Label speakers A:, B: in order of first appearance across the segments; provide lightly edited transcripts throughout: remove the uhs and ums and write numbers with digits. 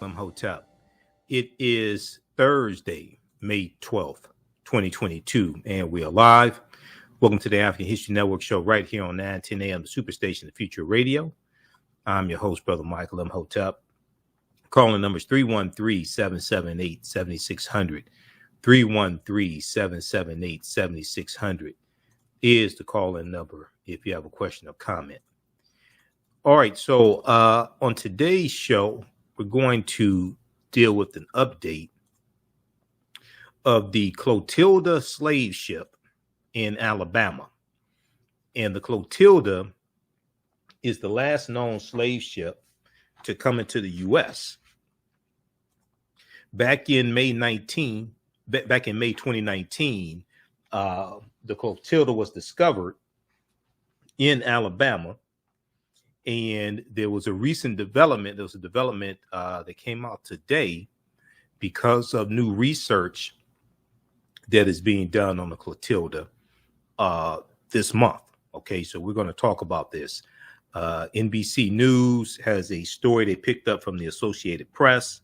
A: Imhotep. It is Thursday, May 12th, 2022, and we're live. Welcome to the African History Network show right here on 910 a.m. the Superstation, the Future Radio. I'm your host, Brother Michael Imhotep. Calling numbers 313-778-7600. 313-778-7600 is the call-in number if you have a question or comment. All right, so on today's show, we're going to deal with an update of the Clotilda slave ship in Alabama. And the Clotilda is the last known slave ship to come into the U.S. Back in May 2019, the Clotilda was discovered in Alabama. And there was a recent development. There was a development that came out today because of new research that is being done on the Clotilda this month. Okay, so we're going to talk about this. NBC News has a story they picked up from the Associated Press.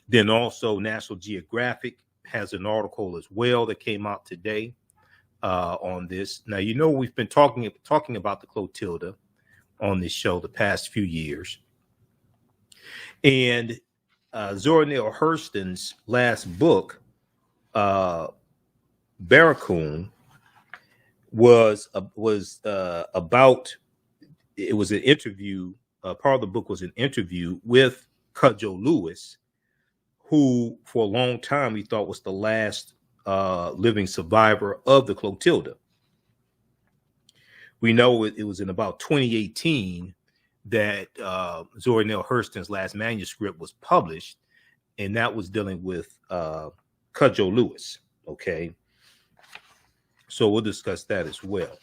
A: Then also National Geographic has an article as well that came out today on this. Now, you know, we've been talking about the Clotilda on this show the past few years. And Zora Neale Hurston's last book, Barracoon, was about, it was an interview, part of the book was an interview with Cudjoe Lewis, who for a long time we thought was the last living survivor of the Clotilda. We know it was in about 2018 that Zora Neale Hurston's last manuscript was published, and that was dealing with Cudjoe Lewis. Okay, so we'll discuss that as well.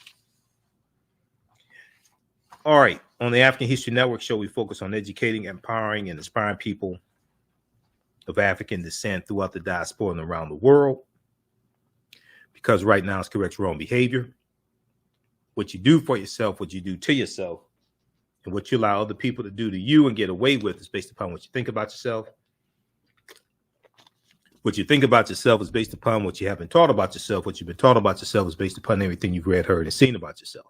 A: All right, on the African History Network show, we focus on educating, empowering, and inspiring people of African descent throughout the diaspora and around the world. Because right now it's correct wrong behavior. What you do for yourself, what you do to yourself, and what you allow other people to do to you and get away with is based upon what you think about yourself. What you think about yourself is based upon what you haven't taught about yourself. What you've been taught about yourself is based upon everything you've read, heard, and seen about yourself.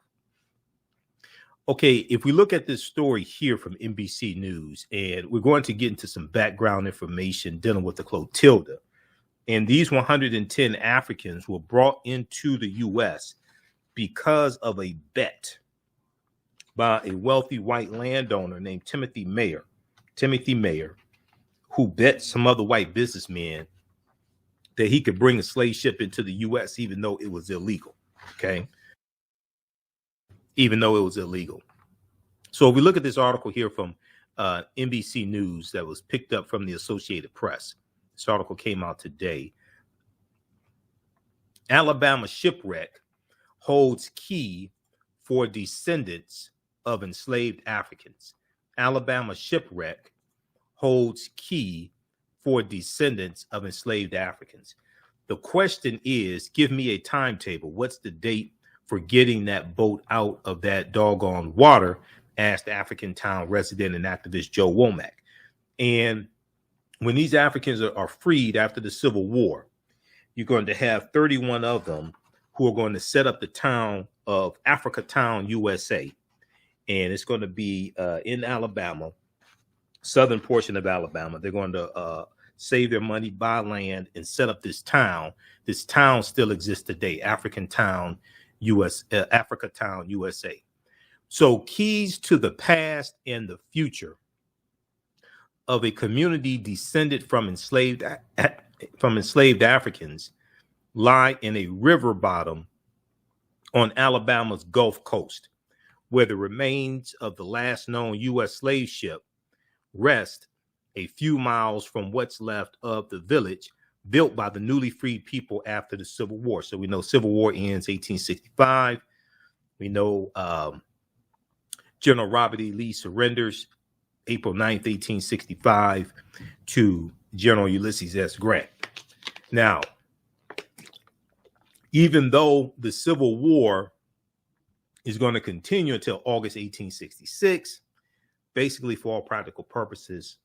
A: Okay, if we look at this story here from NBC News, and we're going to get into some background information dealing with the Clotilda. And these 110 Africans were brought into the U.S. because of a bet by a wealthy white landowner named Timothy Mayer, who bet some other white businessmen that he could bring a slave ship into the U.S. even though it was illegal. Okay. Even though it was illegal. So if we look at this article here from NBC News that was picked up from the Associated Press, this article came out today. Alabama shipwreck holds key for descendants of enslaved Africans. Alabama shipwreck holds key for descendants of enslaved Africans. The question is, give me a timetable. What's the date for getting that boat out of that doggone water? Asked African Town resident and activist Joe Womack. And when these Africans are freed after the Civil War, you're going to have 31 of them who are going to set up the town of Africa Town, USA. And it's going to be in Alabama, southern portion of Alabama. They're going to save their money, buy land, and set up this town. This town still exists today, Africa Town, USA. So keys to the past and the future of a community descended from enslaved Africans lie in a river bottom on Alabama's Gulf Coast, where the remains of the last known U.S. slave ship rest a few miles from what's left of the village built by the newly freed people after the Civil War. So we know Civil War ends 1865. We know General Robert E. Lee surrenders April 9th, 1865 to General Ulysses S. Grant. Now, even though the Civil War is going to continue until August 1866, basically for all practical purposes,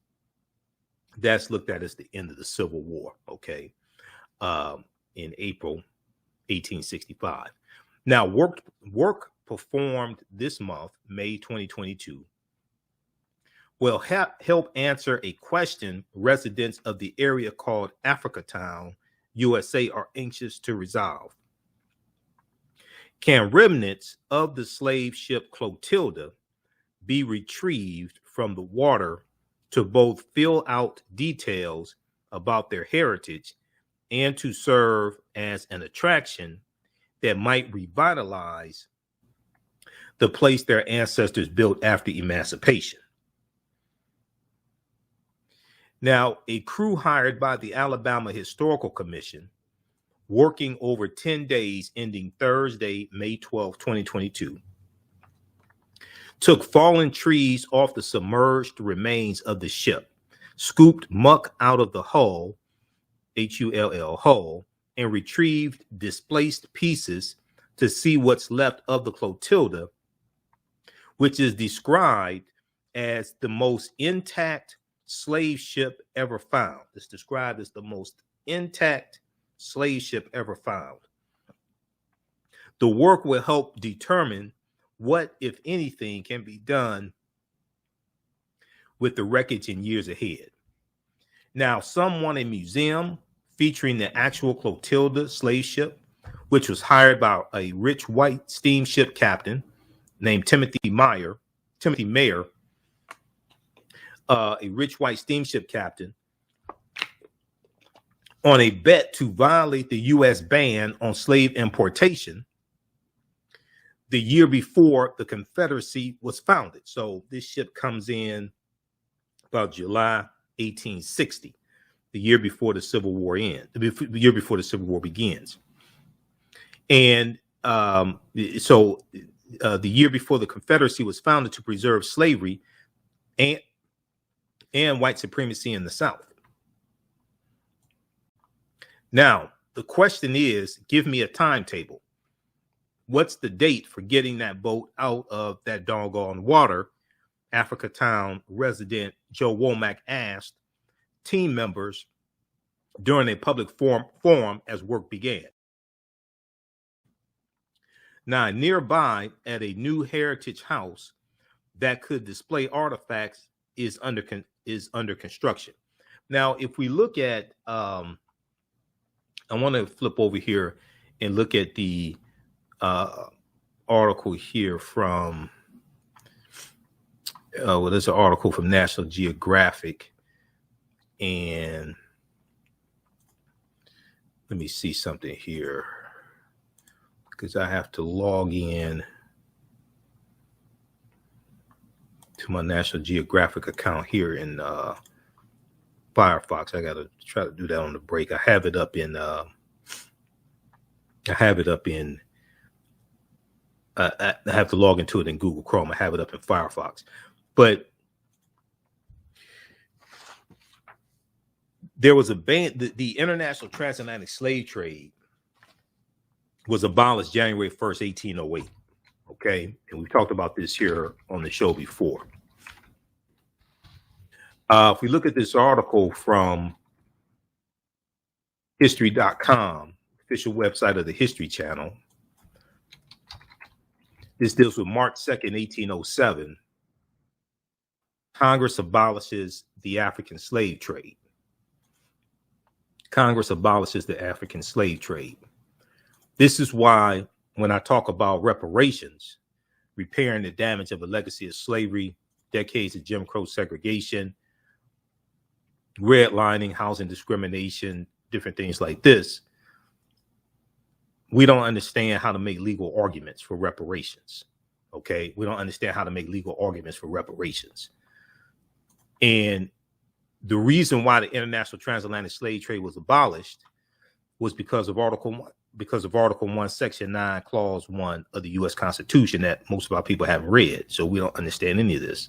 A: That's looked at as the end of the Civil War, okay, in April 1865. Now, work performed this month, May 2022, will help answer a question residents of the area called Africatown, USA, are anxious to resolve. Can remnants of the slave ship Clotilda be retrieved from the water to both fill out details about their heritage and to serve as an attraction that might revitalize the place their ancestors built after emancipation? Now, a crew hired by the Alabama Historical Commission, working over 10 days ending Thursday, May 12, 2022, took fallen trees off the submerged remains of the ship, scooped muck out of the hull, Hull, hull, and retrieved displaced pieces to see what's left of the Clotilda, which is described as the most intact slave ship ever found. It's described as the most intact slave ship ever found. The work will help determine what, if anything, can be done with the wreckage in years ahead. Now, some want a museum featuring the actual Clotilda slave ship, which was hired by a rich white steamship captain named Timothy Mayer, a rich white steamship captain, on a bet to violate the U.S. ban on slave importation the year before the Confederacy was founded. So this ship comes in about July 1860, the year before the Civil War ends, the year before the Civil War begins. And the year before the Confederacy was founded to preserve slavery and white supremacy in the South. Now, the question is, give me a timetable. What's the date for getting that boat out of that doggone water? Africatown resident Joe Womack asked team members during a public forum as work began. Now, nearby at a new heritage house that could display artifacts is under construction. Now, if we look at, I want to flip over here and look at the article here from, well, there's an article from National Geographic, and let me see something here because I have to log in to my National Geographic account here in Firefox. I got to try to do that on the break. I have it up in I have to log into it in Google Chrome. I have it up in Firefox. But there was a ban. The international transatlantic slave trade was abolished January 1st, 1808. Okay. And we've talked about this here on the show before. If we look at this article from history.com, official website of the History Channel, this deals with March 2nd, 1807. Congress abolishes the African slave trade. Congress abolishes the African slave trade. This is why when I talk about reparations, repairing the damage of a legacy of slavery, decades of Jim Crow segregation, redlining, housing discrimination, different things like this, we don't understand how to make legal arguments for reparations. Okay. We don't understand how to make legal arguments for reparations. And the reason why the international transatlantic slave trade was abolished was because of Article 1, Section 9, Clause 1 of the U.S. Constitution that most of our people haven't read. So we don't understand any of this.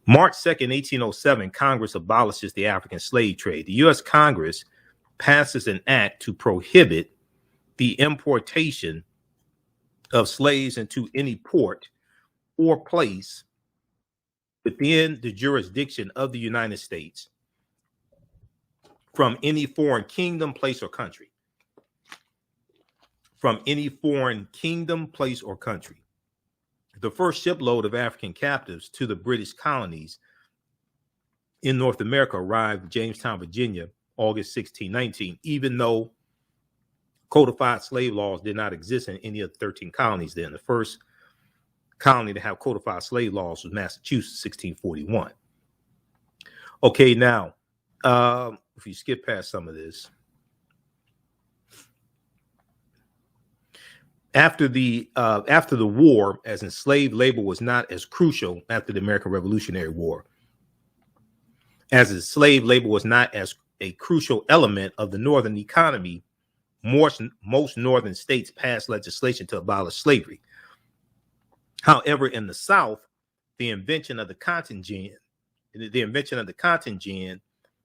A: March 2nd, 1807, Congress abolishes the African slave trade. The U.S. Congress passes an act to prohibit the importation of slaves into any port or place within the jurisdiction of the United States from any foreign kingdom, place, or country. From any foreign kingdom, place, or country. The first shipload of African captives to the British colonies in North America arrived in Jamestown, Virginia, August 1619, even though codified slave laws did not exist in any of the 13 colonies then. The first colony to have codified slave laws was Massachusetts, 1641. Okay, now, if you skip past some of this, after the war, as enslaved labor was not as crucial after the American Revolutionary War, as enslaved labor was not as a crucial element of the Northern economy, most Northern states passed legislation to abolish slavery. However, in the South, the invention of the cotton gin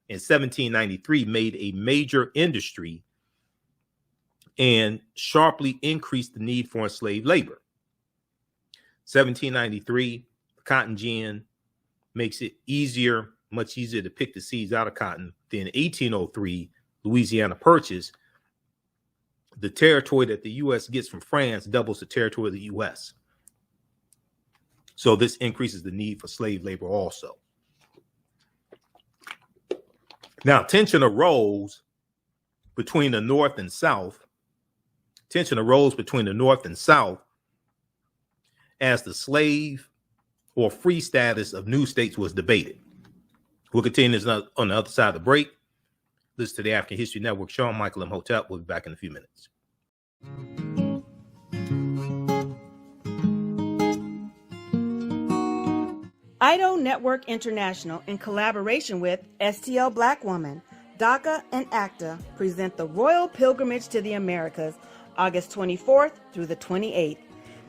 A: in 1793 made a major industry and sharply increased the need for enslaved labor. 1793, cotton gin makes it much easier to pick the seeds out of cotton. Then 1803, Louisiana Purchase, the territory that the U.S. gets from France doubles the territory of the U.S. So this increases the need for slave labor also. Now, tension arose between the North and South. As the slave or free status of new states was debated. We'll continue this on the other side of the break. Listen to the African History Network show. I'm Michael Imhotep. We'll be back in a few minutes.
B: IDO Network International, in collaboration with STL Black Woman, DACA, and ACTA, present the Royal Pilgrimage to the Americas, August 24th through the 28th.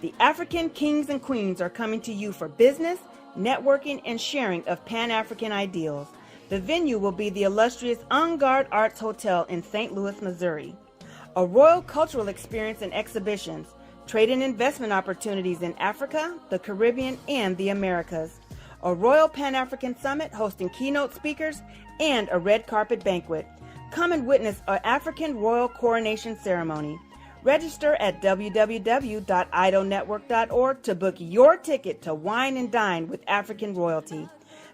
B: The African kings and queens are coming to you for business, networking, and sharing of Pan-African ideals. The venue will be the illustrious En Garde Arts Hotel in St. Louis, Missouri. A royal cultural experience and exhibitions, trade and investment opportunities in Africa, the Caribbean, and the Americas. A Royal Pan-African Summit hosting keynote speakers and a red carpet banquet. Come and witness an African royal coronation ceremony. Register at www.idonetwork.org to book your ticket to wine and dine with African royalty.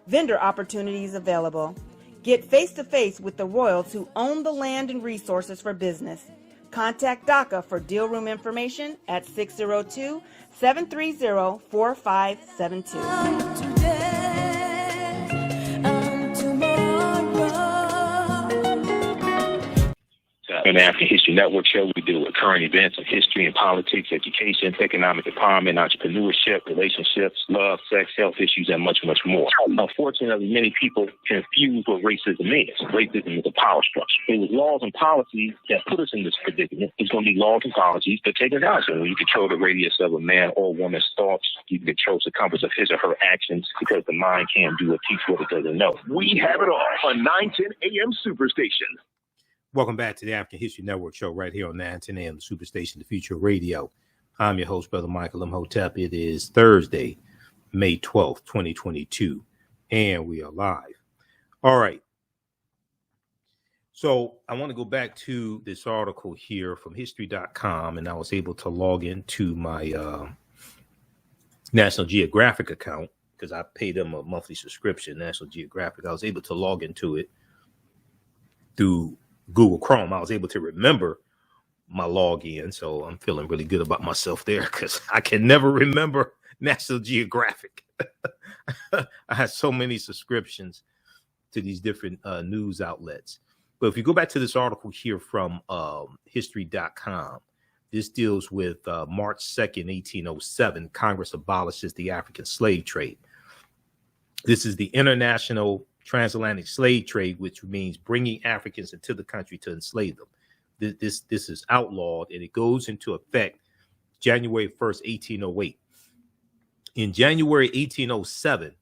B: Vendor opportunities available. Get face-to-face with the royals who own the land and resources for business. Contact DACA for deal room information at 602-730-4572.
C: On the African History Network show, we deal with current events of history and politics, education, economic empowerment, entrepreneurship, relationships, love, sex, health issues, and much, much more. Unfortunately, many people confuse what racism is. Racism is a power structure. It was laws and policies that put us in this predicament. It's going to be laws and policies that take us out. So when you control the radius of a man or woman's thoughts, you can control the compass of his or her actions, because the mind can't do or teach what it doesn't know.
D: We have it all on 910 AM Superstation.
A: Welcome back to the African History Network show right here on 910 AM Superstation, the Future Radio. I'm your host, Brother Michael Imhotep. It is Thursday, May 12th, 2022, and we are live. All right. So I want to go back to this article here from history.com, and I was able to log into my National Geographic account because I pay them a monthly subscription, National Geographic. I was able to log into it through Google Chrome. I was able to remember my login, so I'm feeling really good about myself there because I can never remember National Geographic. I had so many subscriptions to these different news outlets. But if you go back to this article here from history.com, this deals with March 2nd, 1807, Congress abolishes the African slave trade. This is the international transatlantic slave trade, which means bringing Africans into the country to enslave them. This is outlawed, and it goes into effect January 1st, 1808. In January 1807,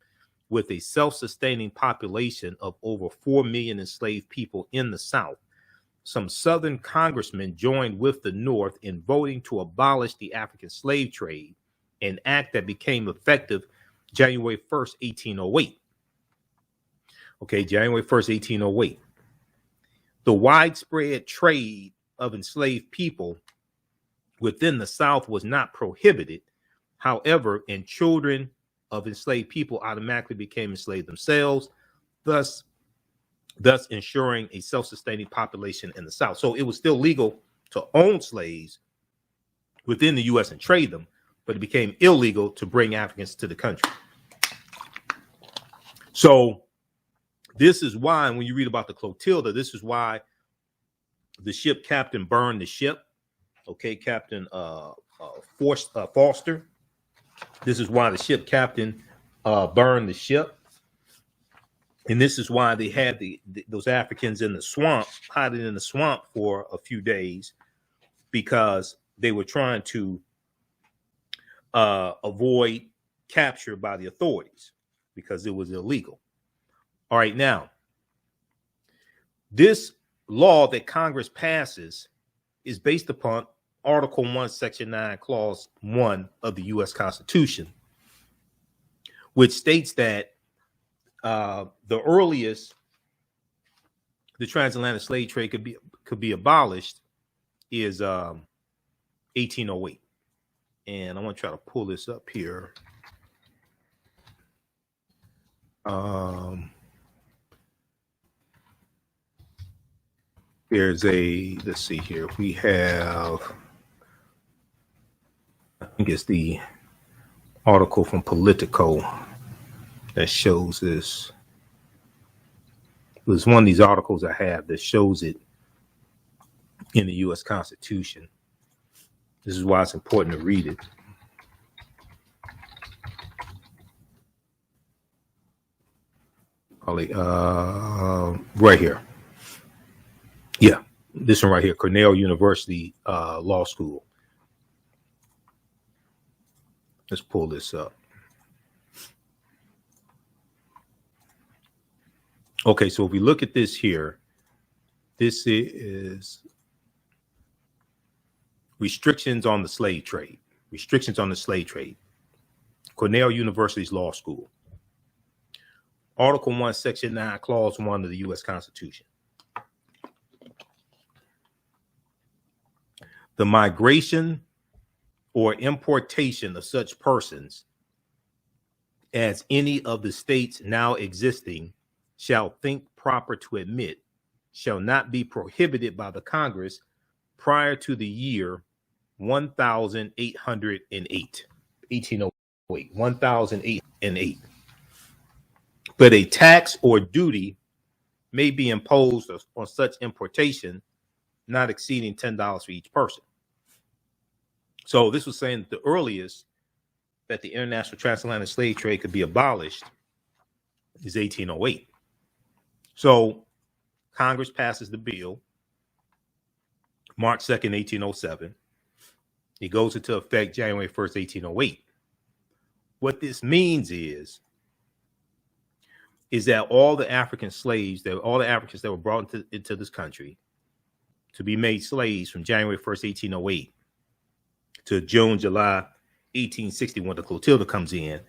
A: with a self-sustaining population of over 4 million enslaved people in the South, some Southern congressmen joined with the North in voting to abolish the African slave trade, an act that became effective January 1st, 1808. Okay, January 1st, 1808. The widespread trade of enslaved people within the South was not prohibited. However, and children of enslaved people automatically became enslaved themselves, thus ensuring a self-sustaining population in the South. So it was still legal to own slaves within the U.S. and trade them, but it became illegal to bring Africans to the country. So this is why, when you read about the Clotilda, this is why the ship captain burned the ship. Okay, Captain Foster. This is why the ship captain burned the ship. And this is why they had those Africans in the swamp, hiding in the swamp for a few days, because they were trying to avoid capture by the authorities because it was illegal. All right, now, this law that Congress passes is based upon Article 1, Section 9, Clause 1 of the U.S. Constitution, which states that the earliest the transatlantic slave trade could be abolished is 1808. And I want to try to pull this up here. There's let's see here. We have, I think it's the article from Politico that shows this. There's one of these articles I have that shows it in the U.S. Constitution. This is why it's important to read it. Right here. Yeah, this one right here, Cornell University Law School. Let's pull this up. Okay, so if we look at this here, this is restrictions on the slave trade. Restrictions on the slave trade. Cornell University's Law School. Article 1, Section 9, Clause 1 of the U.S. Constitution. The migration or importation of such persons as any of the states now existing shall think proper to admit shall not be prohibited by the Congress prior to the year 1808, 1808. But a tax or duty may be imposed on such importation not exceeding $10 for each person. So this was saying that the earliest that the international transatlantic slave trade could be abolished is 1808. So Congress passes the bill March 2nd, 1807. It goes into effect January 1st, 1808. What this means is that all the African slaves, all the Africans that were brought into this country to be made slaves from January 1st, 1808 to June, July 1860, when the Clotilda comes in,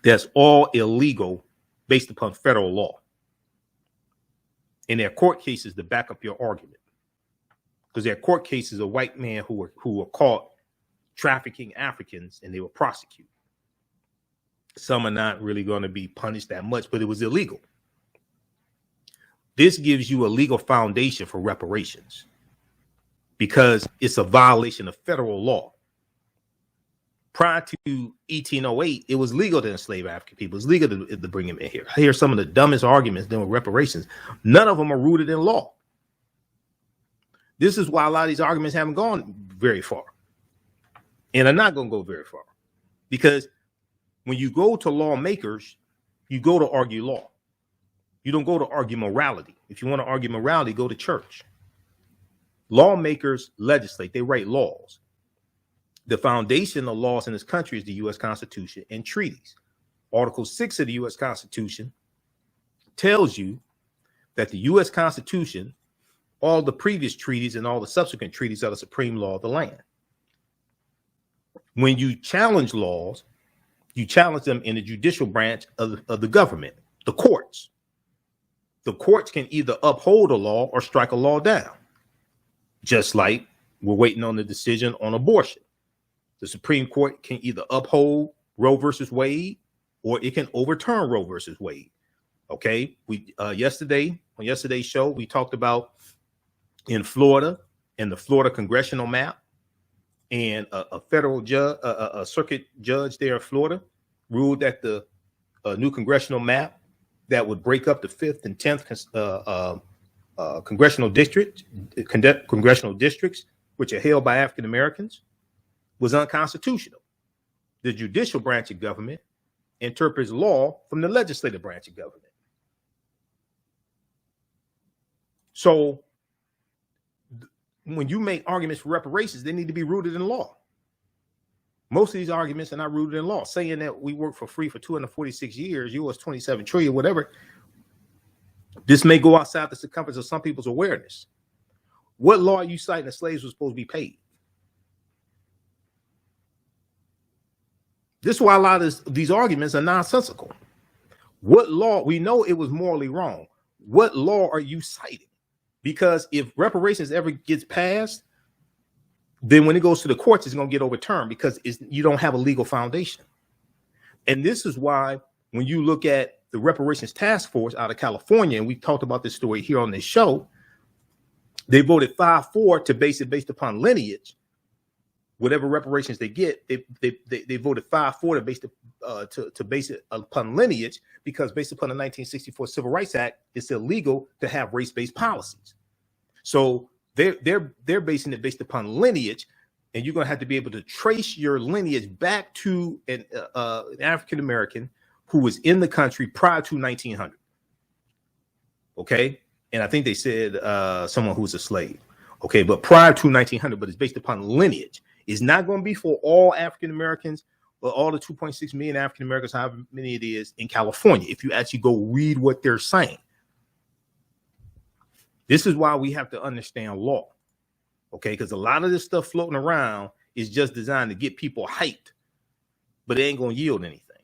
A: that's all illegal based upon federal law. And there are court cases to back up your argument, because there are court cases of white men who were caught trafficking Africans and they were prosecuted. Some are not really going to be punished that much, but it was illegal. This gives you a legal foundation for reparations because it's a violation of federal law. Prior to 1808, it was legal to enslave African people. It's legal to bring them in here. I hear some of the dumbest arguments dealing with reparations. None of them are rooted in law. This is why a lot of these arguments haven't gone very far and are not going to go very far, because when you go to lawmakers, you go to argue law. You don't go to argue morality. If you want to argue morality, go to church. Lawmakers legislate. They write laws. The foundation of laws in this country is the U.S. Constitution and treaties. Article 6 of the U.S. Constitution tells you that the U.S. Constitution, all the previous treaties and all the subsequent treaties are the supreme law of the land. When you challenge laws, You challenge them in the judicial branch of the government, the courts. The courts can either uphold a law or strike a law down, just like we're waiting on the decision on abortion. The Supreme Court can either uphold Roe versus Wade or it can overturn Roe versus Wade. Okay, we on yesterday's show we talked about in Florida and the Florida congressional map, and a federal judge, a circuit judge there in Florida, ruled that the new congressional map that would break up the 5th and 10th congressional districts, which are held by African Americans, was unconstitutional. The judicial branch of government interprets law from the legislative branch of government. So when you make arguments for reparations, they need to be rooted in law. Most of these arguments are not rooted in law. Saying that we work for free for 246 years, US 27 trillion, whatever, this may go outside the circumference of some people's awareness. What law are you citing that slaves were supposed to be paid? This is why a lot of these arguments are nonsensical. What law? We know it was morally wrong. What law are you citing? Because if reparations ever gets passed, then when it goes to the courts, it's going to get overturned because you don't have a legal foundation. And this is why when you look at the reparations task force out of California, and we talked about this story here on this show, they voted 5-4 to base it based upon lineage. Whatever reparations they get, they voted 5-4 to base it upon lineage, because based upon the 1964 Civil Rights Act, it's illegal to have race-based policies. So they're basing it based upon lineage, and you're going to have to be able to trace your lineage back to an African American who was in the country prior to 1900. Okay, and I think they said someone who was a slave. Okay, but prior to 1900, but it's based upon lineage. It's not going to be for all African Americans, but all the 2.6 million African Americans, however many it is in California, if you actually go read what they're saying. This is why we have to understand law, okay? Because a lot of this stuff floating around is just designed to get people hyped, but it ain't going to yield anything.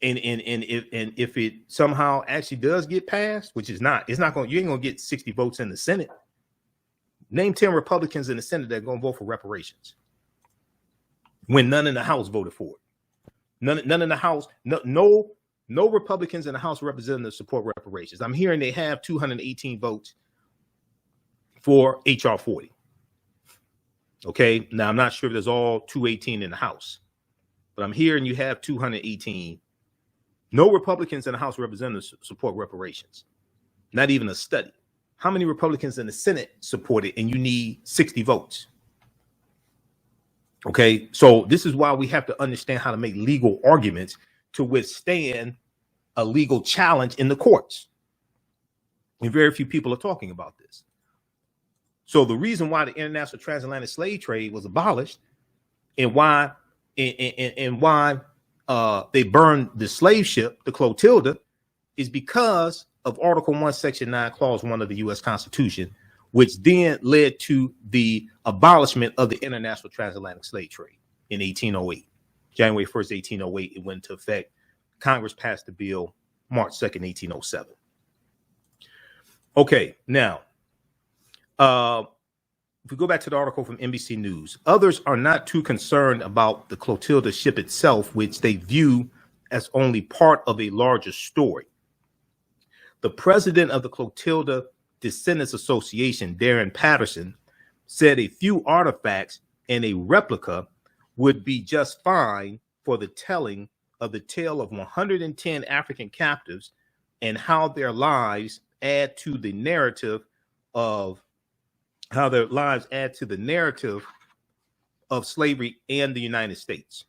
A: And if it somehow actually does get passed, which is not, it's not going. You ain't going to get 60 votes in the Senate. Name 10 Republicans in the Senate that are going to vote for reparations when none in the House voted for it. None in the House. No Republicans in the House of Representatives support reparations. I'm hearing they have 218 votes for HR 40. Okay, now I'm not sure if there's all 218 in the House, but I'm hearing you have 218. No Republicans in the House of Representatives support reparations. Not even a study. How many Republicans in the Senate support it? And you need 60 votes. Okay, so this is why we have to understand how to make legal arguments to withstand a legal challenge in the courts. And very few people are talking about this. So the reason why the international transatlantic slave trade was abolished, and why they burned the slave ship, the Clotilda, is because of Article 1, Section 9, Clause 1 of the U.S. Constitution, which then led to the abolishment of the international transatlantic slave trade in 1808. January 1st, 1808, it went into effect. Congress passed the bill March 2nd, 1807. Okay, now, if we go back to the article from NBC News, others are not too concerned about the Clotilda ship itself, which they view as only part of a larger story. The president of the Clotilda Descendants Association, Darren Patterson, said a few artifacts and a replica would be just fine for the telling of the tale of 110 African captives and how their lives add to the narrative of slavery and the United States.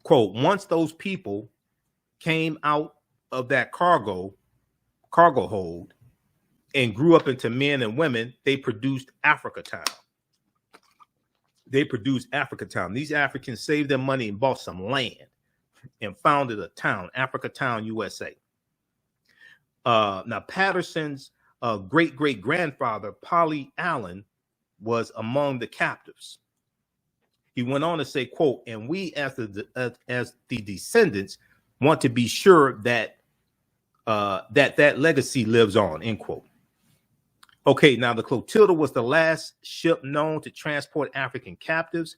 A: Quote, once those people came out of that cargo hold and grew up into men and women, they produced Africa Town. These Africans saved their money and bought some land and founded a town, Africa Town, USA. Now, Patterson's great-great-grandfather, Polly Allen, was among the captives. He went on to say, quote, and we as the descendants want to be sure that that legacy lives on, end quote. Okay, now the Clotilda was the last ship known to transport African captives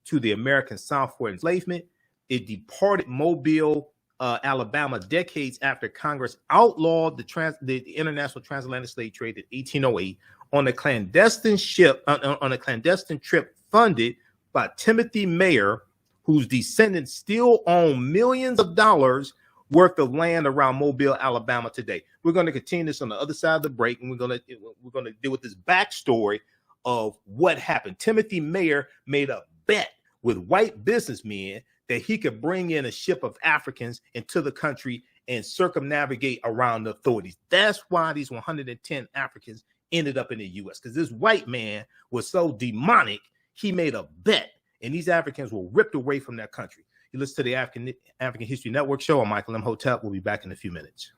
A: to the American South for enslavement. It departed Mobile, Alabama, decades after Congress outlawed the international transatlantic slave trade in 1808 on a clandestine ship, on a clandestine trip funded by Timothy Mayer, whose descendants still own millions of dollars worth of land around Mobile, Alabama today. We're going to continue this on the other side of the break, and we're going to deal with this backstory of what happened. Timothy Mayer made a bet with white businessmen that he could bring in a ship of Africans into the country and circumnavigate around the authorities. That's why these 110 Africans ended up in the U.S., because this white man was so demonic, he made a bet, and these Africans were ripped away from their country. You listen to the African History Network show. I'm Michael Imhotep. We'll be back in a few minutes.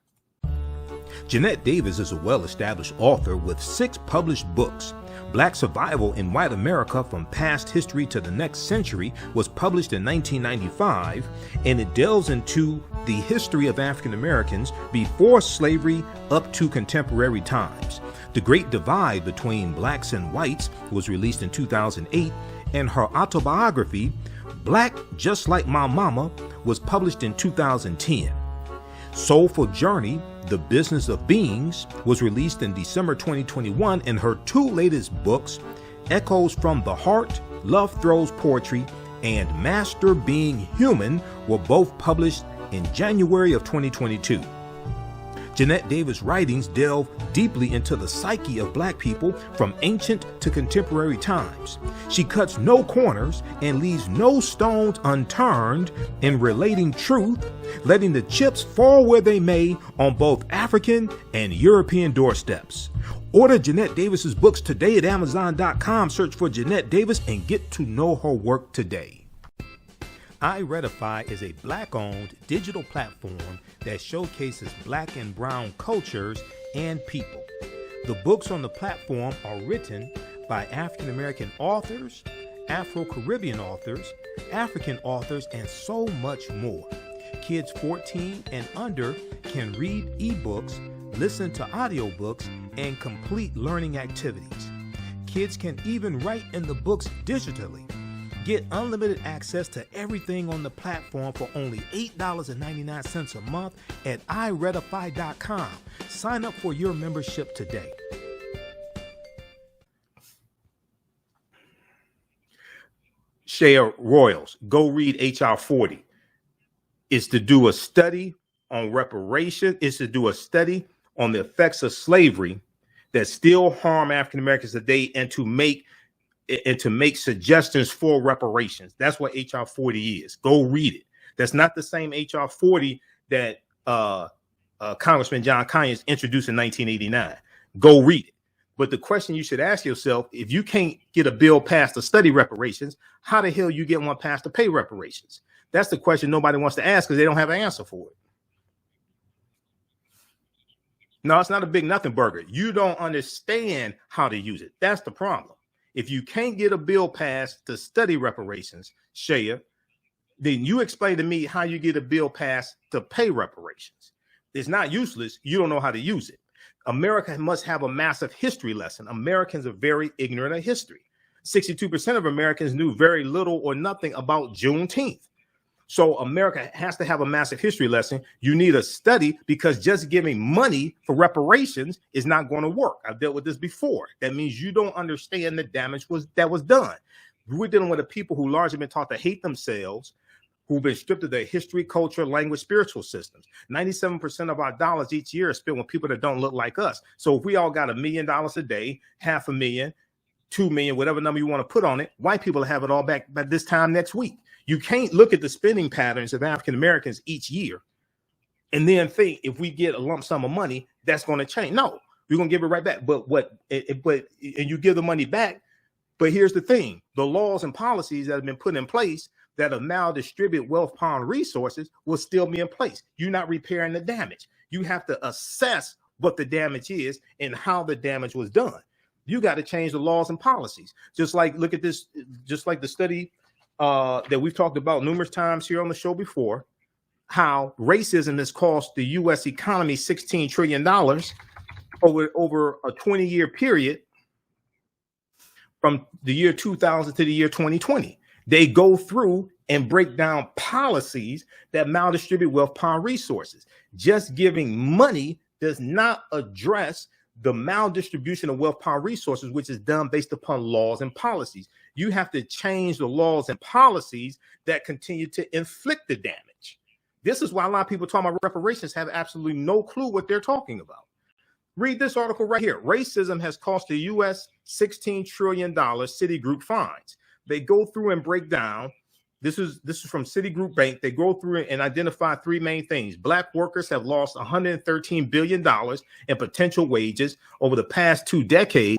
A: Jeanette Davis is a well-established author with 6 published books. Black Survival in White America from Past History to the Next Century was published in 1995, and it delves into the history of African Americans before slavery up to contemporary times. The Great Divide Between Blacks and Whites was released in 2008, and her autobiography, Black Just Like My Mama, was published in 2010. Soulful Journey, The Business of Beings, was released in December 2021, and her 2 latest books, Echoes from the Heart, Love Throws Poetry, and Master Being Human, were both published in January of 2022. Jeanette Davis' writings delve deeply into the psyche of Black people from ancient to contemporary times. She cuts no corners and leaves no stones unturned in relating truth, letting the chips fall where they may on both African and European doorsteps. Order Jeanette Davis's books today at Amazon.com. Search for Jeanette Davis and get to know her work today. iRedify is a Black-owned digital platform that showcases Black and Brown cultures and people. The books on the platform are written by African American authors, Afro-Caribbean authors, African authors, and so much more. Kids 14 and under can read ebooks, listen to audiobooks, and complete learning activities. Kids can even write in the books digitally. Get unlimited access to everything on the platform for only $8.99 a month at iRedify.com. Sign up for your membership today. Share Royals, go read H.R. 40. It's to do a study on reparation. It's to do a study on the effects of slavery that still harm African Americans today, and to make suggestions for reparations. That's what H.R. 40 is. Go read it. That's not the same H.R. 40 that Congressman John Conyers introduced in 1989. Go read it. But the question you should ask yourself, if you can't get a bill passed to study reparations, how the hell you get one passed to pay reparations? That's the question nobody wants to ask because they don't have an answer for it. No, it's not a big nothing burger. You don't understand how to use it. That's the problem. If you can't get a bill passed to study reparations, Shea, then you explain to me how you get a bill passed to pay reparations. It's not useless. You don't know how to use it. America must have a massive history lesson. Americans are very ignorant of history. 62% of Americans knew very little or nothing about Juneteenth. So America has to have a massive history lesson. You need a study, because just giving money for reparations is not going to work. I've dealt with this before. That means you don't understand the damage that was done. We're dealing with a people who largely been taught to hate themselves, who've been stripped of their history, culture, language, spiritual systems. 97% of our dollars each year is spent on people that don't look like us. So if we all got $1 million a day, $500,000, $2 million, whatever number you want to put on it, white people have it all back by this time next week. You can't look at the spending patterns of African Americans each year and then think if we get a lump sum of money, that's going to change. No, we're going to give it right back. And you give the money back. But here's the thing. The laws and policies that have been put in place that have now distributed wealth, power, and resources will still be in place. You're not repairing the damage. You have to assess what the damage is and how the damage was done. You got to change the laws and policies. Just like, look at this, just like the study that we've talked about numerous times here on the show before, how racism has cost the U.S. economy $16 trillion over a 20-year period from the year 2000 to the year 2020. They go through and break down policies that maldistribute wealth, power, and resources. Just giving money does not address the maldistribution of wealth, power, and resources, which is done based upon laws and policies. You have to change the laws and policies that continue to inflict the damage. This is why a lot of people talking about reparations have absolutely no clue what they're talking about. Read this article right here. Racism has cost the U.S. $16 trillion Citigroup fines. They go through and break down. This is from Citigroup Bank. They go through and identify three main things. Black workers have lost $113 billion in potential wages over the past 2 decades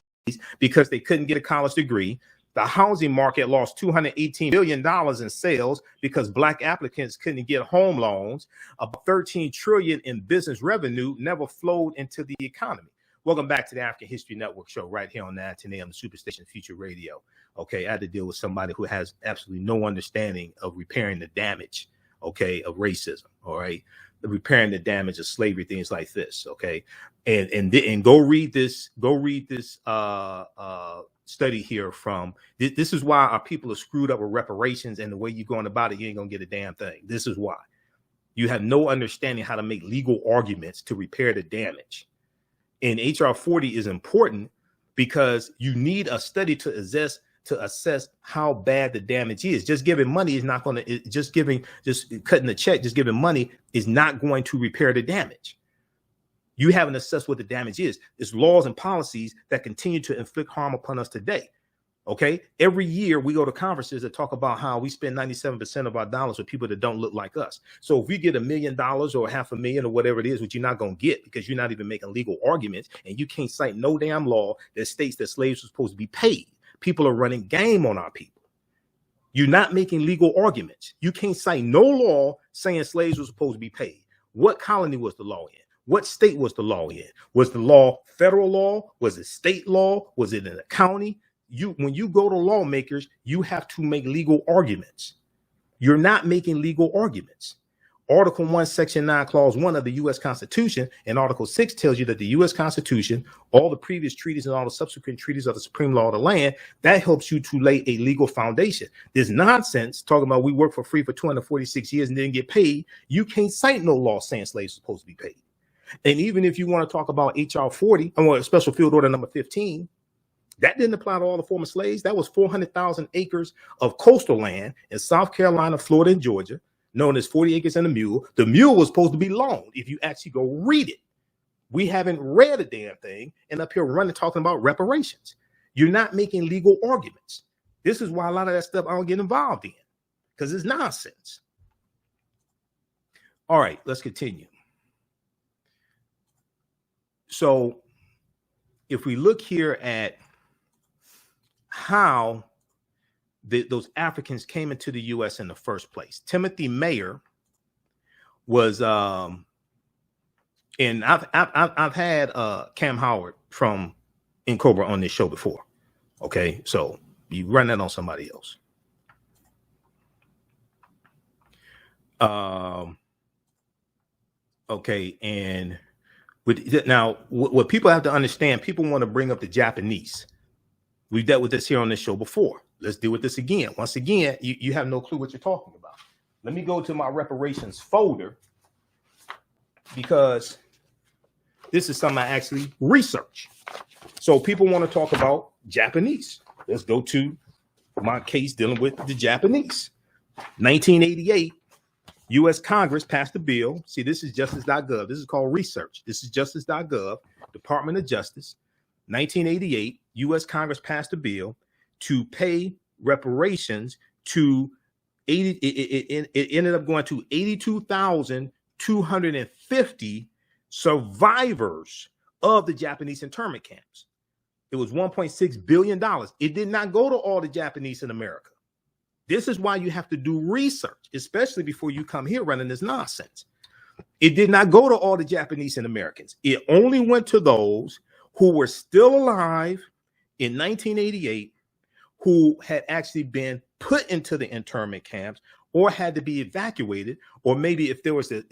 A: because they couldn't get a college degree. The housing market lost $218 billion in sales because Black applicants couldn't get home loans. About $13 trillion in business revenue never flowed into the economy. Welcome back to the African History Network show right here on 910 AM, the Superstation Future Radio. Okay, I had to deal with somebody who has absolutely no understanding of repairing the damage, okay, of racism, all right? Repairing the damage of slavery, things like this, okay? And go read this study here from this is why our people are screwed up with reparations, and the way you're going about it, you ain't gonna get a damn thing. This is why. You have no understanding how to make legal arguments to repair the damage. And HR 40 is important because you need a study to assess how bad the damage is. Just giving money is not going to, just cutting the check, just giving money is not going to repair the damage. You haven't assessed what the damage is. It's laws and policies that continue to inflict harm upon us today. Okay. Every year we go to conferences that talk about how we spend 97% of our dollars with people that don't look like us. So if we get $1 million or $500,000 or whatever it is, which you're not going to get because you're not even making legal arguments, and you can't cite no damn law that states that slaves are supposed to be paid. People are running game on our people. You're not making legal arguments. You can't cite no law saying slaves were supposed to be paid. What colony was the law in? What state was the law in? Was the law federal law? Was it state law? Was it in a county? When you go to lawmakers, you have to make legal arguments. You're not making legal arguments. Article 1, Section 9, Clause 1 of the U.S. Constitution and Article 6 tells you that the U.S. Constitution, all the previous treaties and all the subsequent treaties of the supreme law of the land, that helps you to lay a legal foundation. This nonsense talking about we worked for free for 246 years and didn't get paid. You can't cite no law saying slaves are supposed to be paid. And even if you want to talk about HR 40, Special Field Order number 15, that didn't apply to all the former slaves. That was 400,000 acres of coastal land in South Carolina, Florida, and Georgia, known as 40 acres and a mule. The mule was supposed to be loaned if you actually go read it. We haven't read a damn thing and up here running talking about reparations. You're not making legal arguments. This is why a lot of that stuff I don't get involved in, because it's nonsense. All right, let's continue. So if we look here at how those Africans came into the U.S. in the first place, Timothy Mayer was, and I've had Cam Howard from Cobra on this show before. Okay, so you run that on somebody else. Okay, and what people have to understand, people want to bring up the Japanese. We've dealt with this here on this show before. Let's deal with this again. Once again, you have no clue what you're talking about. Let me go to my reparations folder, because this is something I actually research. So people want to talk about Japanese. Let's go to my case dealing with the Japanese. 1988, U.S. Congress passed a bill. See, this is justice.gov. This is called research. This is justice.gov, Department of Justice. 1988, U.S. Congress passed a bill to pay reparations to it ended up going to 82,250 survivors of the Japanese internment camps. It was $1.6 billion. It did not go to all the Japanese in America. This is why you have to do research, especially before you come here running this nonsense. It did not go to all the Japanese and Americans. It only went to those who were still alive in 1988, who had actually been put into the internment camps or had to be evacuated, or maybe if there was it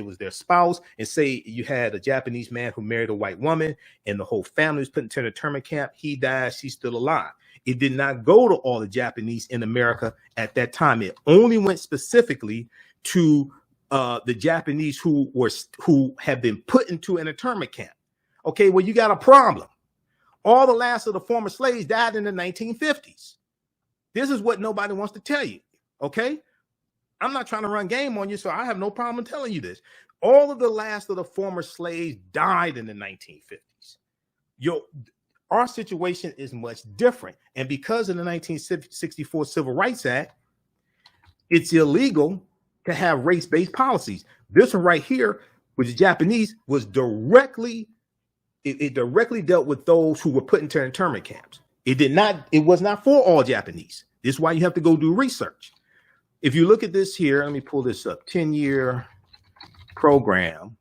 A: was their spouse, and say you had a Japanese man who married a white woman and the whole family was put into an internment camp, he died, she's still alive. It did not go to all the Japanese in America at that time. It only went specifically to the Japanese who had been put into an internment camp. Okay, well, you got a problem. All the last of the former slaves died in the 1950s. This is what nobody wants to tell you. Okay, I'm not trying to run game on you, so I have no problem telling you this. All of the last of the former slaves died in the 1950s. Our situation is much different. And because of the 1964 Civil Rights Act, it's illegal to have race-based policies. This one right here, with the Japanese, was directly dealt with those who were put into internment camps. It was not for all Japanese. This is why you have to go do research. If you look at this here, let me pull this up, 10-year program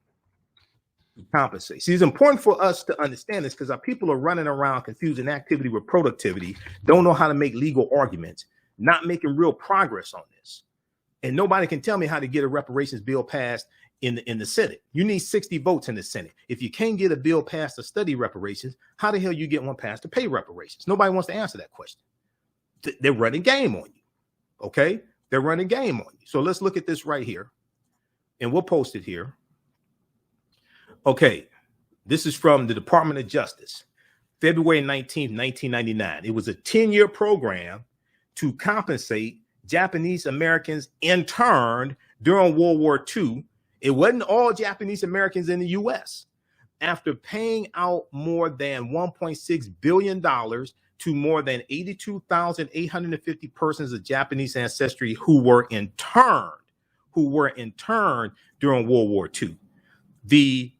A: to compensate. See, it's important for us to understand this because our people are running around confusing activity with productivity, don't know how to make legal arguments, not making real progress on this. And nobody can tell me how to get a reparations bill passed in the Senate. You need 60 votes in the Senate. If you can't get a bill passed to study reparations, how the hell you get one passed to pay reparations? Nobody wants to answer that question. They're running game on you. Okay? They're running game on you. So let's look at this right here. And we'll post it here. Okay. This is from the Department of Justice, February 19th, 1999. It was a 10-year program to compensate Japanese Americans interned during World War II. It wasn't all Japanese Americans in the U.S. After paying out more than $1.6 billion to more than 82,850 persons of Japanese ancestry who were interned during World War II. The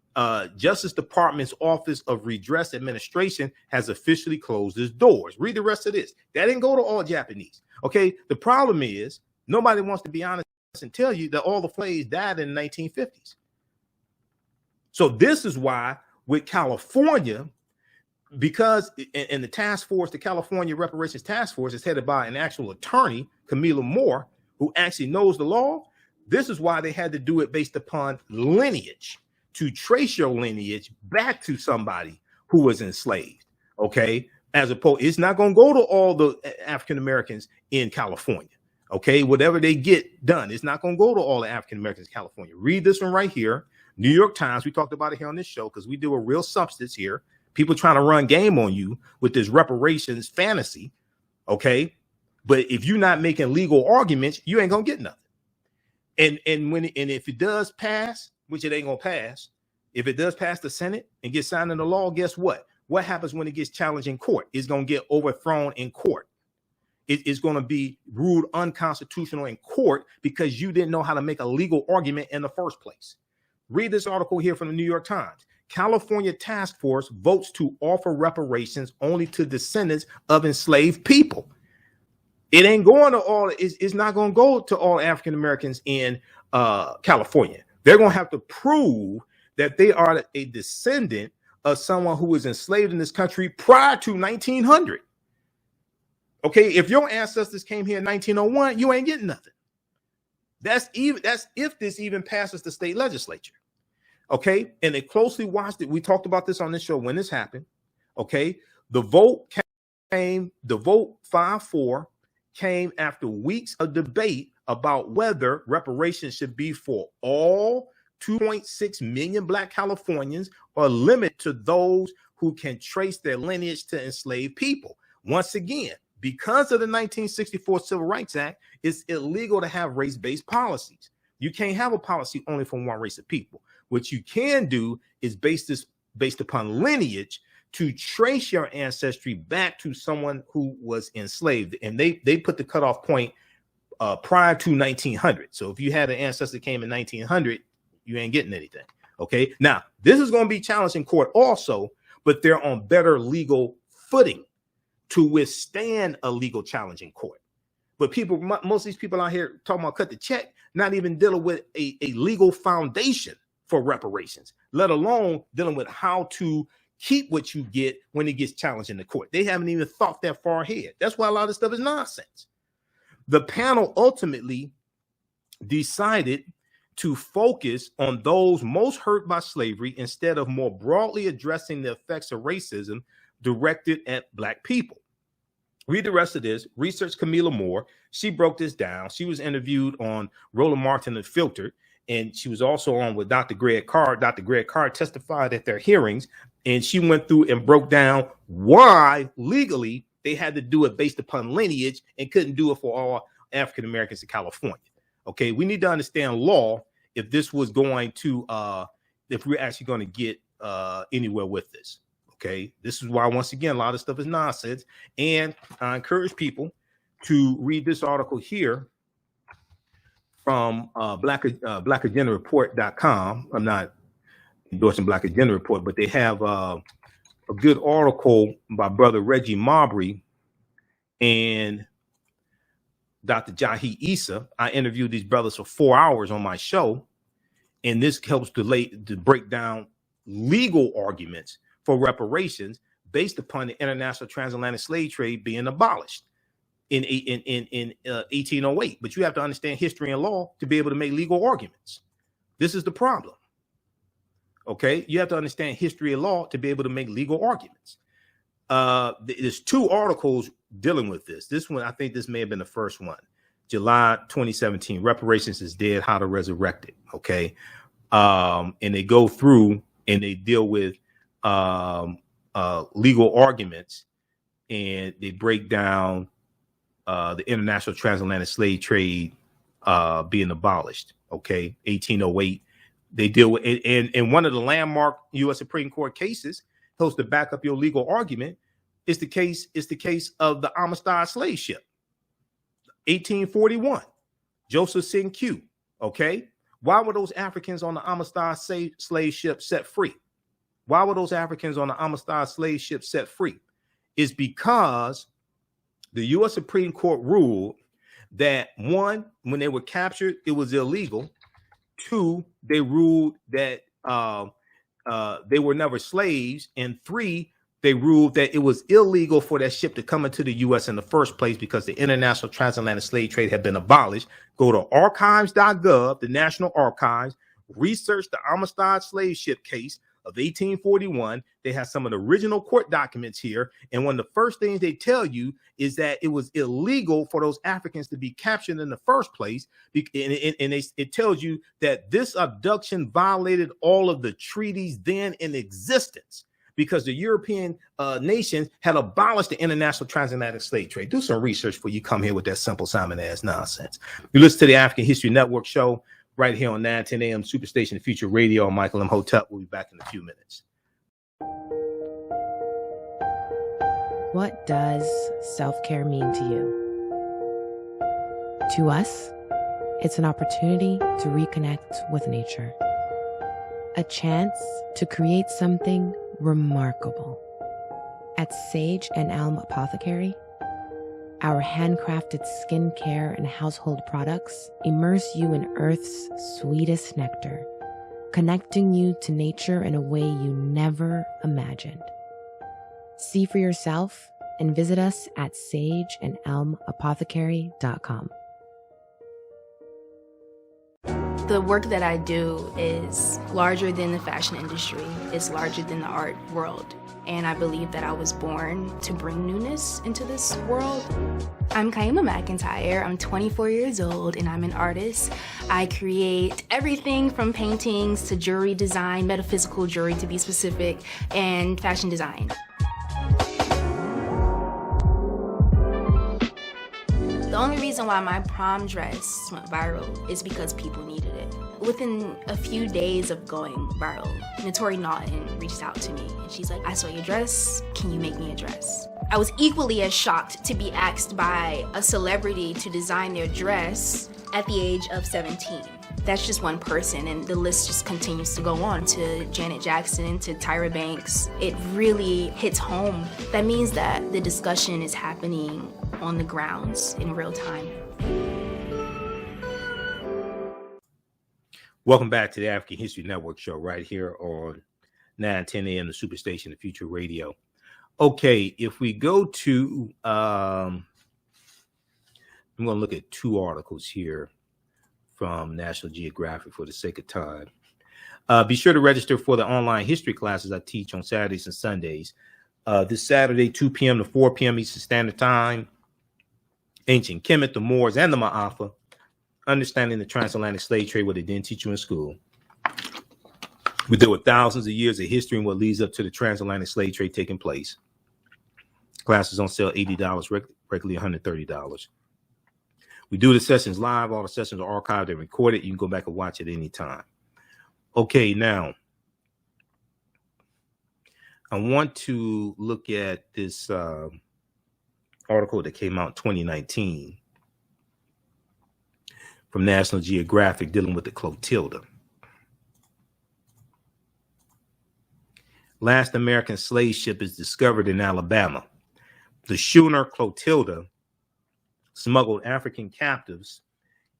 A: Justice Department's Office of Redress Administration has officially closed its doors. Read the rest of this. That didn't go to all Japanese. Okay, the problem is nobody wants to be honest and tell you that all the slaves died in the 1950s. So this is why with California, because in the task force, the California Reparations Task Force is headed by an actual attorney, Camila Moore, who actually knows the law. This is why they had to do it based upon lineage, to trace your lineage back to somebody who was enslaved. Okay, as opposed, it's not going to go to all the African Americans in California. Okay, whatever they get done, it's not going to go to all the African Americans in California. Read this one right here, New York Times. We talked about it here on this show because we do a real substance here. People trying to run game on you with this reparations fantasy. Okay, but if you're not making legal arguments, you ain't gonna get nothing. And if it does pass, which it ain't gonna pass, if it does pass the Senate and get signed into law, guess what? What happens when it gets challenged in court? It's gonna get overthrown in court. It's going to be ruled unconstitutional in court because you didn't know how to make a legal argument in the first place. Read this article here from the New York Times. California task force votes to offer reparations only to descendants of enslaved people. It ain't going to all. It's not going to go to all African Americans in California. They're going to have to prove that they are a descendant of someone who was enslaved in this country prior to 1900. Okay, if your ancestors came here in 1901, you ain't getting nothing. That's if this even passes the state legislature. Okay, and they closely watched it. We talked about this on this show when this happened. Okay, the vote 5-4 came after weeks of debate about whether reparations should be for all 2.6 million Black Californians or limit to those who can trace their lineage to enslaved people. Once again, because of the 1964 Civil Rights Act, it's illegal to have race-based policies. You can't have a policy only for one race of people. What you can do is based upon lineage to trace your ancestry back to someone who was enslaved. And they put the cutoff point prior to 1900. So if you had an ancestor that came in 1900, you ain't getting anything. Okay. Now, this is going to be challenged in court also, but they're on better legal footing to withstand a legal challenge in court. But most of these people out here talking about cut the check, not even dealing with a legal foundation for reparations, let alone dealing with how to keep what you get when it gets challenged in the court. They haven't even thought that far ahead. That's why a lot of stuff is nonsense. The panel ultimately decided to focus on those most hurt by slavery instead of more broadly addressing the effects of racism directed at Black people. Read the rest of this. Research Camila Moore. She broke this down. She was interviewed on Roland Martin Unfiltered, and she was also on with Dr. Greg Carr. Dr. Greg Carr testified at their hearings, and she went through and broke down why legally they had to do it based upon lineage and couldn't do it for all African Americans in California. Okay, we need to understand law if this was going to, if we're actually going to get anywhere with this. Okay, this is why, once again, a lot of stuff is nonsense. And I encourage people to read this article here from blackagendareport.com. I'm not endorsing Black Agenda Report, but they have a good article by Brother Reggie Marbury and Dr. Jahi Issa. I interviewed these brothers for 4 hours on my show, and this helps to break down legal arguments for reparations based upon the international transatlantic slave trade being abolished in 1808. But you have to understand history and law to be able to make legal arguments. This is the problem. Okay, you have to understand history and law to be able to make legal arguments. There's 2 articles dealing with this. This one, I think this may have been the first one. July 2017, Reparations is Dead, How to Resurrect It. Okay. And they go through and they deal with legal arguments, and they break down the international transatlantic slave trade being abolished. Okay. 1808. They deal with it. And one of the landmark U.S. Supreme Court cases helps to back up your legal argument. Is the case of the Amistad slave ship, 1841, Joseph Sinque. Okay, why were those Africans on the Amistad slave ship set free? Why were those Africans on the Amistad slave ship set free? Is because the U.S. Supreme Court ruled that, 1, when they were captured, it was illegal. 2, they ruled that they were never slaves, and 3, they ruled that it was illegal for that ship to come into the U.S. in the first place because the international transatlantic slave trade had been abolished. Go to archives.gov, the National Archives, research the Amistad slave ship case of 1841. They have some of the original court documents here. And one of the first things they tell you is that it was illegal for those Africans to be captured in the first place. And it tells you that this abduction violated all of the treaties then in existence, because the European nations had abolished the international transatlantic slave trade. Do some research before you come here with that simple Simon ass nonsense. You listen to the African History Network show right here on 910 AM Superstation Future Radio. I'm Michael Imhotep. We'll be back in a few minutes.
E: What does self-care mean to you? To us, it's an opportunity to reconnect with nature. A chance to create something remarkable. At Sage and Elm Apothecary, our handcrafted skincare and household products immerse you in Earth's sweetest nectar, connecting you to nature in a way you never imagined. See for yourself and visit us at sageandelmapothecary.com.
F: The work that I do is larger than the fashion industry. It's larger than the art world. And I believe that I was born to bring newness into this world. I'm Kaima McIntyre. I'm 24 years old and I'm an artist. I create everything from paintings to jewelry design, metaphysical jewelry to be specific, and fashion design. The only reason why my prom dress went viral is because people needed it. Within a few days of going viral, Notori Naughton reached out to me and she's like, I saw your dress, can you make me a dress? I was equally as shocked to be asked by a celebrity to design their dress at the age of 17. That's just one person, and the list just continues to go on, to Janet Jackson, to Tyra Banks. It really hits home. That means that the discussion is happening on the grounds in real time.
A: Welcome back to the African History Network show right here on 9, 10 a.m. the Superstation, the Future Radio. Okay, if we go to, I'm going to look at 2 articles here from National Geographic for the sake of time. Be sure to register for the online history classes I teach on Saturdays and Sundays. This Saturday, 2 p.m. to 4 p.m. Eastern Standard Time. Ancient Kemet, the Moors, and the Maafa. Understanding the transatlantic slave trade, what they didn't teach you in school. We deal with thousands of years of history and what leads up to the transatlantic slave trade taking place. Classes on sale $80, regularly $130. We do the sessions live. All the sessions are archived and recorded. You can go back and watch it any time. Okay, now I want to look at this article that came out in 2019 from National Geographic dealing with the Clotilda. Last American slave ship is discovered in Alabama. The schooner Clotilda smuggled African captives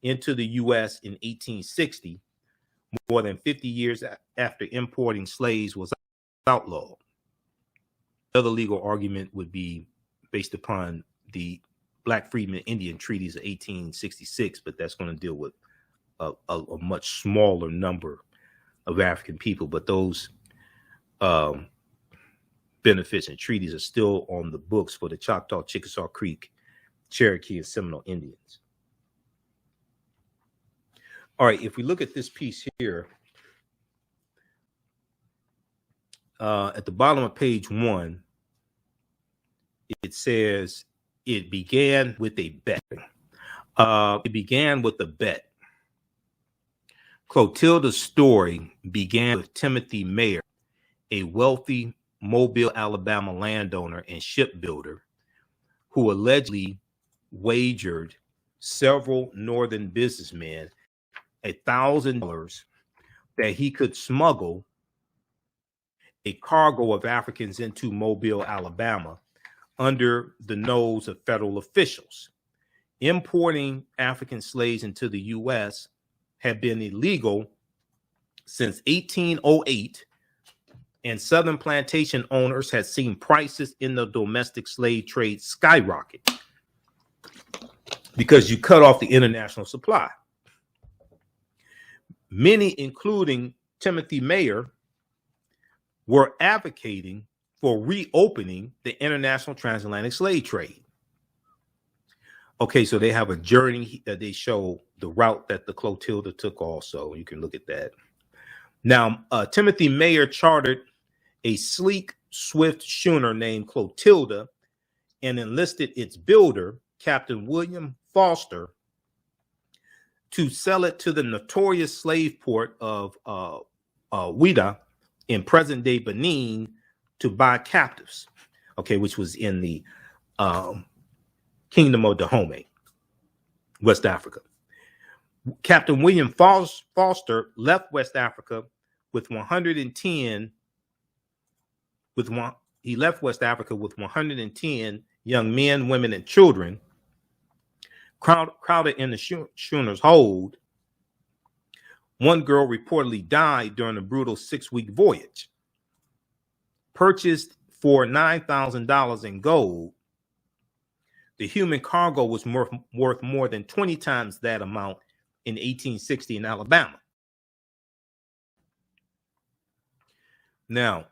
A: into the U.S. in 1860, more than 50 years after importing slaves was outlawed. The other legal argument would be based upon the Black Freedmen Indian Treaties of 1866, but that's going to deal with a much smaller number of African people. But those benefits and treaties are still on the books for the Choctaw, Chickasaw Creek, Cherokee, and Seminole Indians. All right, if we look at this piece here, at the bottom of page 1, it says it began with a bet. It began with a bet. Clotilda's story began with Timothy Mayer, a wealthy Mobile, Alabama landowner and shipbuilder who allegedly wagered several northern businessmen $1,000 that he could smuggle a cargo of Africans into Mobile, Alabama, under the nose of federal officials. Importing African slaves into the U.S. had been illegal since 1808, and Southern plantation owners had seen prices in the domestic slave trade skyrocket because you cut off the international supply. Many, including Timothy Mayer, were advocating for reopening the international transatlantic slave trade. Okay, so they have a journey that they show the route that the Clotilda took also. You can look at that. Now, Timothy Mayer chartered a sleek, swift schooner named Clotilda and enlisted its builder, Captain William Foster, to sell it to the notorious slave port of Ouida in present-day Benin to buy captives, okay, which was in the Kingdom of Dahomey, West Africa. Captain William Foster left West Africa with 110 young men, women, and children crowded in the schooner's hold. One girl reportedly died during a brutal 6-week voyage. Purchased for $9,000 in gold, the human cargo was worth more than 20 times that amount in 1860 in Alabama. Now,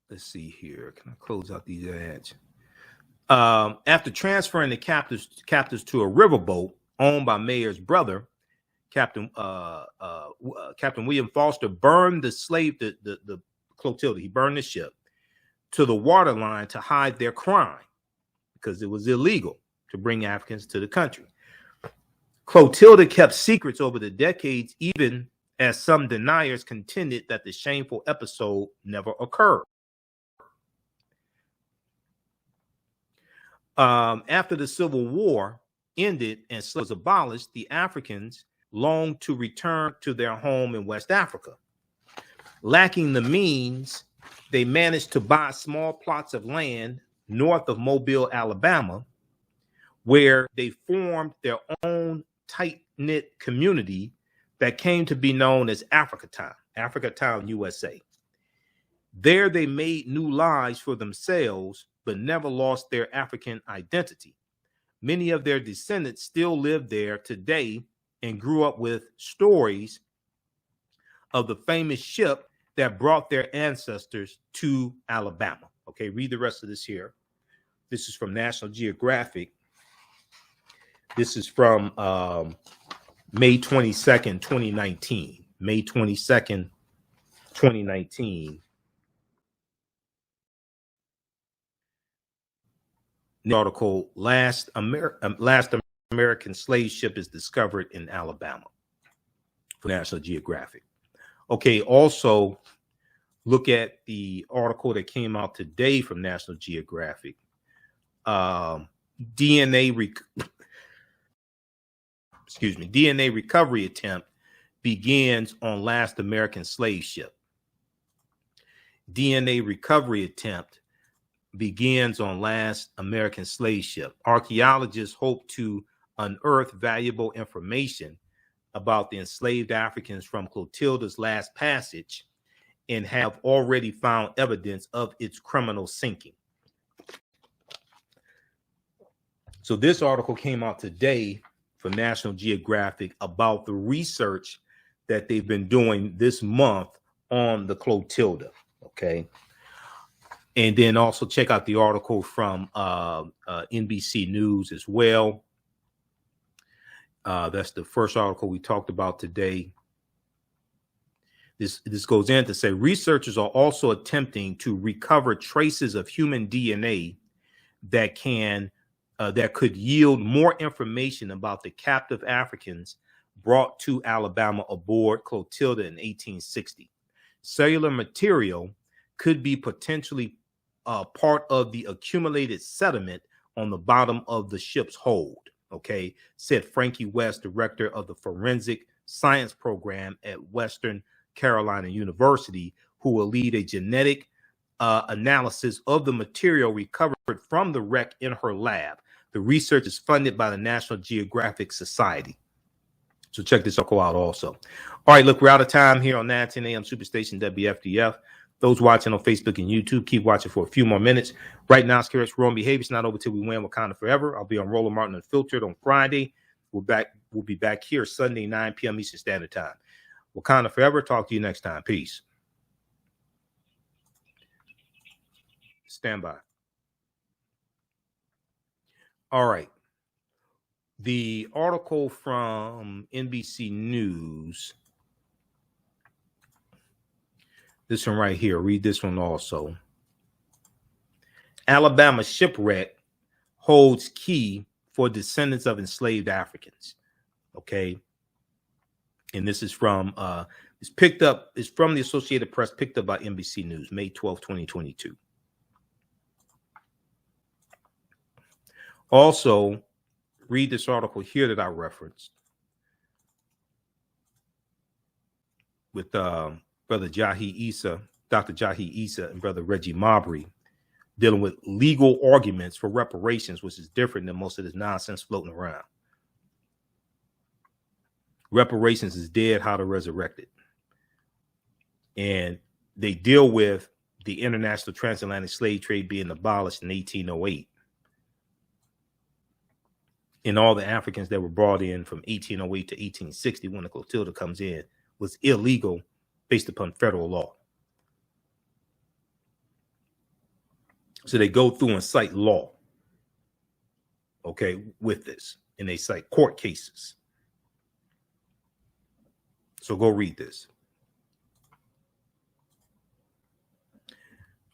A: let's see here. Can I close out these ads? After transferring the captives to a riverboat owned by Mayer's brother, Captain William Foster burned the Clotilda. He burned the ship to the waterline to hide their crime because it was illegal to bring Africans to the country. Clotilda kept secrets over the decades, even as some deniers contended that the shameful episode never occurred. After the Civil War ended and slavery was abolished, the Africans longed to return to their home in West Africa. Lacking the means, they managed to buy small plots of land north of Mobile, Alabama, where they formed their own tight-knit community that came to be known as Africatown. Africa Town, USA. There they made new lives for themselves, but never lost their African identity. Many of their descendants still live there today and grew up with stories of the famous ship that brought their ancestors to Alabama. Okay, read the rest of this here. This is from National Geographic. This is from May 22nd, 2019. May 22nd, 2019. The article, last American slave ship is discovered in Alabama, for National Geographic. Okay, also look at the article that came out today from National Geographic. DNA recovery attempt begins on last American slave ship. DNA recovery attempt begins on last American slave ship. Archaeologists hope to unearth valuable information about the enslaved Africans from Clotilda's last passage and have already found evidence of its criminal sinking. So this article came out today from National Geographic about the research that they've been doing this month on the Clotilda. Okay. And then also check out the article from NBC News as well. That's the first article we talked about today. This goes in to say researchers are also attempting to recover traces of human DNA that could yield more information about the captive Africans brought to Alabama aboard Clotilda in 1860. Cellular material could be potentially part of the accumulated sediment on the bottom of the ship's hold. Okay, said Frankie West, director of the Forensic Science Program at Western Carolina University, who will lead a genetic analysis of the material recovered from the wreck in her lab. The research is funded by the National Geographic Society. So check this article out also. All right, look, we're out of time here on 910 AM Superstation WFDF. Those watching on Facebook and YouTube, keep watching for a few more minutes. Right now, Scary Wrong Behavior. It's not over till we win Wakanda Forever. I'll be on Roland Martin Unfiltered on Friday. We'll be back here Sunday, 9 p.m. Eastern Standard Time. Wakanda Forever. Talk to you next time. Peace. Stand by. All right. The article from NBC News. This one right here. Read this one also. Alabama shipwreck holds key for descendants of enslaved Africans. Okay. And this is from it's from the Associated Press, picked up by NBC News, May 12, 2022. Also, read this article here that I referenced with Brother Jahi Issa, Dr. Jahi Issa, and Brother Reggie Mabry, dealing with legal arguments for reparations, which is different than most of this nonsense floating around. Reparations is dead, how to resurrect it. And they deal with the international transatlantic slave trade being abolished in 1808. And all the Africans that were brought in from 1808 to 1860, when the Clotilda comes in, was illegal based upon federal law. So they go through and cite law, okay, with this. And they cite court cases. So go read this.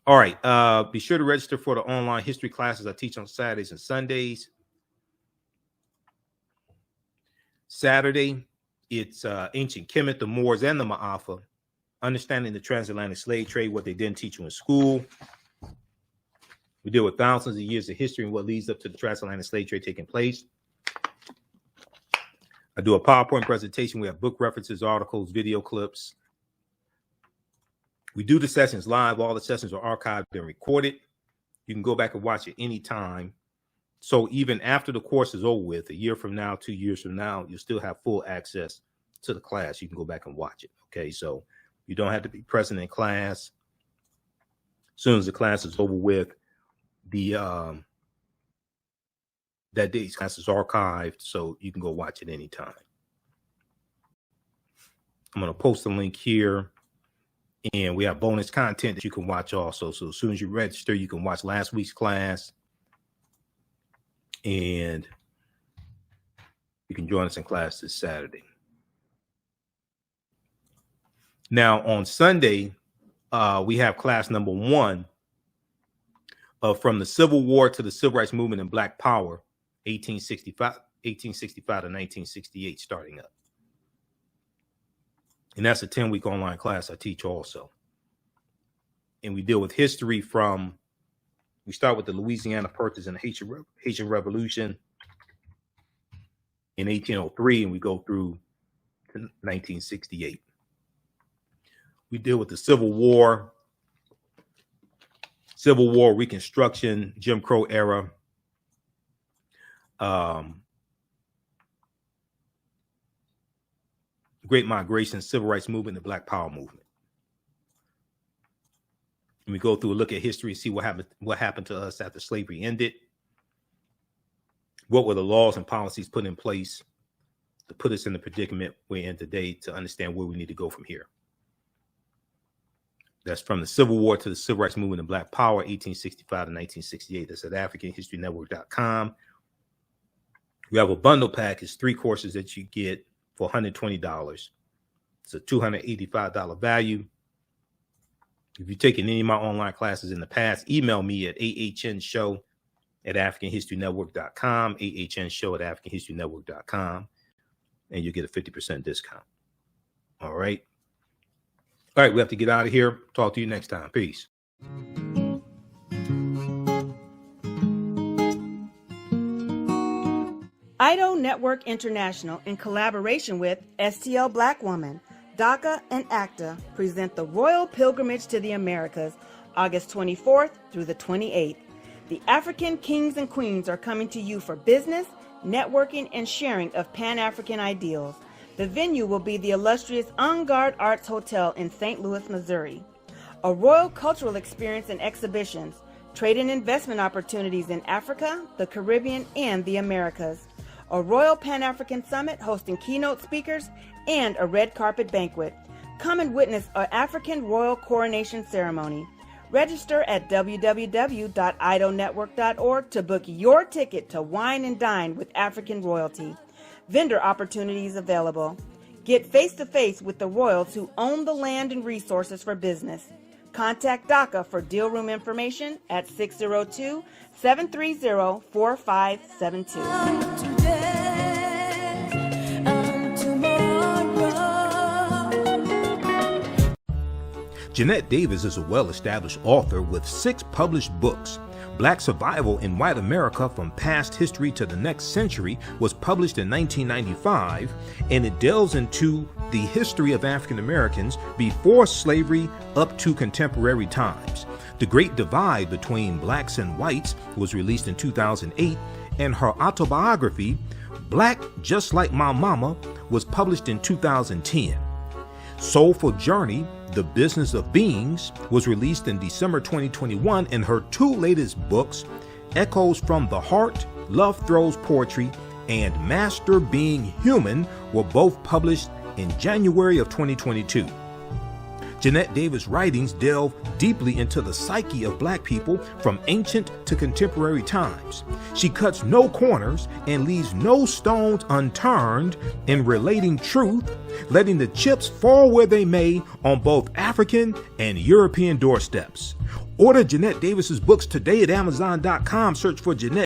A: All right. Be sure to register for the online history classes I teach on Saturdays and Sundays. Saturday, it's ancient Kemet, the Moors, and the Maafa. Understanding the transatlantic slave trade, what they didn't teach you in school. We deal with thousands of years of history and what leads up to the transatlantic slave trade taking place. I do a PowerPoint presentation. We have book references, articles, video clips. We do the sessions live. All the sessions are archived and recorded. You can go back and watch it anytime. So even after the course is over with, a year from now, 2 years from now, you'll still have full access to the class. You can go back and watch it. Okay, so You don't have to be present in class. As soon as the class is over with, that day's class is archived, so you can go watch it anytime. I'm going to post a link here, and we have bonus content that you can watch also. So as soon as you register, you can watch last week's class, and you can join us in class this Saturday. Now, on Sunday, we have class number 1 from the Civil War to the Civil Rights Movement and Black Power, 1865 to 1968, starting up. And that's a 10-week online class I teach also. And we deal with history we start with the Louisiana Purchase and the Haitian Revolution in 1803, and we go through to 1968. We deal with the Civil War, Reconstruction, Jim Crow era, Great Migration, Civil Rights Movement, and the Black Power Movement. And we go through a look at history and see what happened to us after slavery ended. What were the laws and policies put in place to put us in the predicament we're in today, to understand where we need to go from here. That's from the Civil War to the Civil Rights Movement and Black Power, 1865 to 1968. That's at AfricanHistoryNetwork.com. We have a bundle package, 3 courses that you get for $120. It's a $285 value. If you've taken any of my online classes in the past, email me at AHNShow@AfricanHistoryNetwork.com, AHNShow@AfricanHistoryNetwork.com, and you get a 50% discount. All right. All right, we have to get out of here. Talk to you next time. Peace.
B: IDO Network International, in collaboration with STL Black Woman, DACA, and ACTA, present the Royal Pilgrimage to the Americas, August 24th through the 28th. The African kings and queens are coming to you for business, networking, and sharing of Pan-African ideals. The venue will be the illustrious En Garde Arts Hotel in St. Louis, Missouri. A royal cultural experience and exhibitions, trade and investment opportunities in Africa, the Caribbean, and the Americas. A Royal Pan-African Summit hosting keynote speakers and a red carpet banquet. Come and witness an African royal coronation ceremony. Register at www.idonetwork.org to book your ticket to wine and dine with African royalty. Vendor opportunities available. Get face-to-face with the royals who own the land and resources for business. Contact DACA for deal room information at 602-730-4572.
A: Jeanette Davis is a well-established author with 6 published books. Black Survival in White America from Past History to the Next Century was published in 1995, and it delves into the history of African Americans before slavery up to contemporary times. The Great Divide Between Blacks and Whites was released in 2008, and her autobiography, Black Just Like My Mama, was published in 2010. Soulful Journey, The Business of Beings, was released in December 2021, and her 2 latest books, Echoes from the Heart, Love Throws Poetry, and Master Being Human, were both published in January of 2022. Jeanette Davis' writings delve deeply into the psyche of Black people from ancient to contemporary times. She cuts no corners and leaves no stones unturned in relating truth, letting the chips fall where they may on both African and European doorsteps. Order Jeanette Davis's books today at Amazon.com. Search for Jeanette